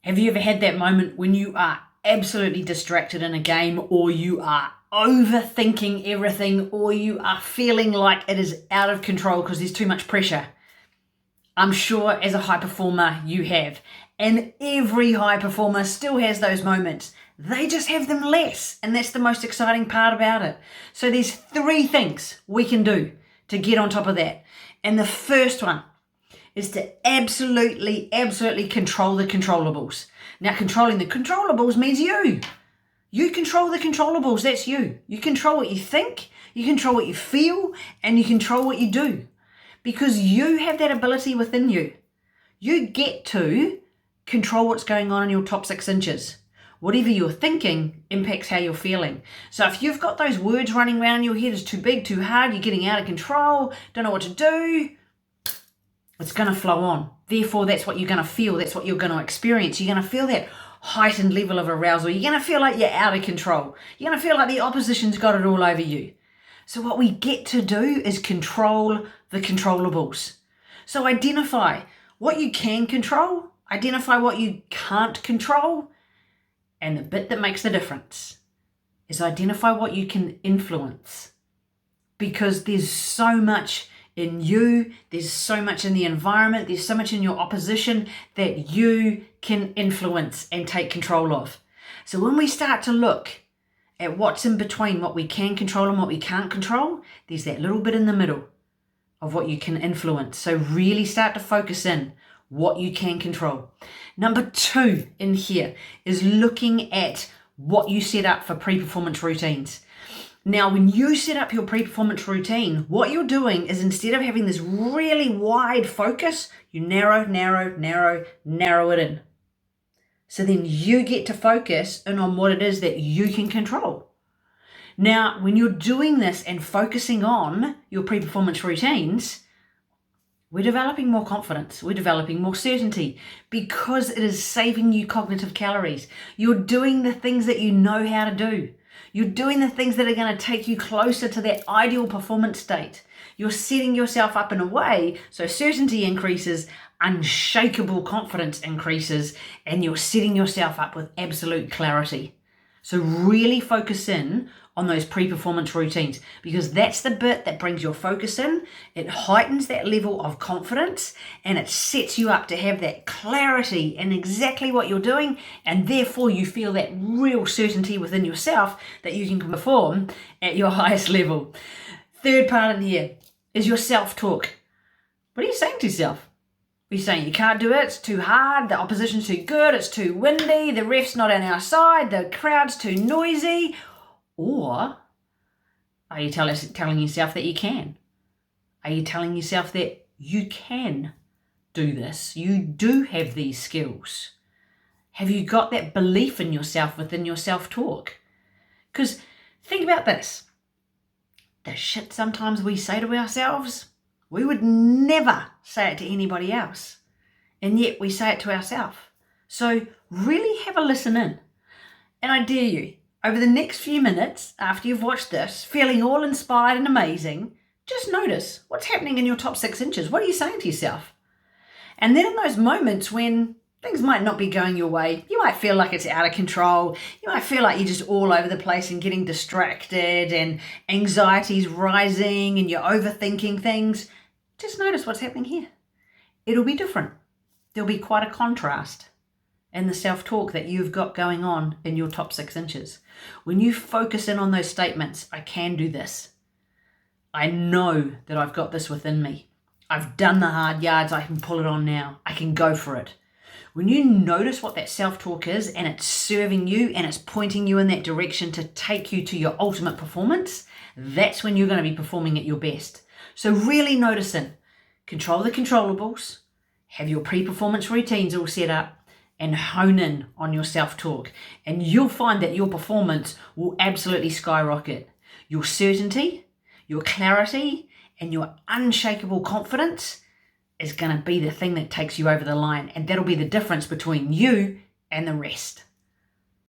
Have you ever had that moment when you are absolutely distracted in a game, or you are overthinking everything, or you are feeling like it is out of control because there's too much pressure? I'm sure as a high performer you have. And every high performer still has those moments. They just have them less. And that's the most exciting part about it. So there's 3 things we can do to get on top of that. And the first one is to absolutely control the controllables. Now, controlling the controllables means you. You control the controllables, that's you. You control what you think, you control what you feel, and you control what you do. Because you have that ability within you. You get to control what's going on in your top 6 inches. Whatever you're thinking impacts how you're feeling. So if you've got those words running around in your head, it's too big, too hard, you're getting out of control, don't know what to do, it's going to flow on. Therefore, that's what you're going to feel. That's what you're going to experience. You're going to feel that heightened level of arousal. You're going to feel like you're out of control. You're going to feel like the opposition's got it all over you. So what we get to do is control the controllables. So identify what you can control, identify what you can't control, and the bit that makes the difference is identify what you can influence. Because there's so much in you, there's so much in the environment, there's so much in your opposition that you can influence and take control of. So when we start to look at what's in between what we can control and what we can't control, there's that little bit in the middle of what you can influence. So really start to focus in what you can control. Number 2 in here is looking at what you set up for pre-performance routines. Now, when you set up your pre-performance routine, what you're doing is instead of having this really wide focus, you narrow it in. So then you get to focus in on what it is that you can control. Now, when you're doing this and focusing on your pre-performance routines, we're developing more confidence, we're developing more certainty because it is saving you cognitive calories. You're doing the things that you know how to do. You're doing the things that are going to take you closer to that ideal performance state. You're setting yourself up in a way so certainty increases, unshakable confidence increases, and you're setting yourself up with absolute clarity. So really focus in on those pre-performance routines because that's the bit that brings your focus in. It heightens that level of confidence and it sets you up to have that clarity in exactly what you're doing, and therefore you feel that real certainty within yourself that you can perform at your highest level. Third part in here is your self-talk. What are you saying to yourself? Are you saying you can't do it, it's too hard, the opposition's too good, it's too windy, the ref's not on our side, the crowd's too noisy? Or are you telling yourself that you can? Are you telling yourself that you can do this? You do have these skills. Have you got that belief in yourself within your self-talk? Because think about this. The shit sometimes we say to ourselves, we would never say it to anybody else. And yet we say it to ourselves. So really have a listen in. And I dare you, over the next few minutes after you've watched this, feeling all inspired and amazing, just notice what's happening in your top 6 inches. What are you saying to yourself? And then in those moments when things might not be going your way, you might feel like it's out of control, you might feel like you're just all over the place and getting distracted and anxiety's rising and you're overthinking things, just notice what's happening here. It'll be different. There'll be quite a contrast in the self-talk that you've got going on in your top 6 inches. When you focus in on those statements, I can do this. I know that I've got this within me. I've done the hard yards, I can pull it on now. I can go for it. When you notice what that self-talk is and it's serving you and it's pointing you in that direction to take you to your ultimate performance, that's when you're going to be performing at your best. So really notice in, control the controllables, have your pre-performance routines all set up, and hone in on your self-talk. And you'll find that your performance will absolutely skyrocket. Your certainty, your clarity, and your unshakable confidence is going to be the thing that takes you over the line. And that'll be the difference between you and the rest.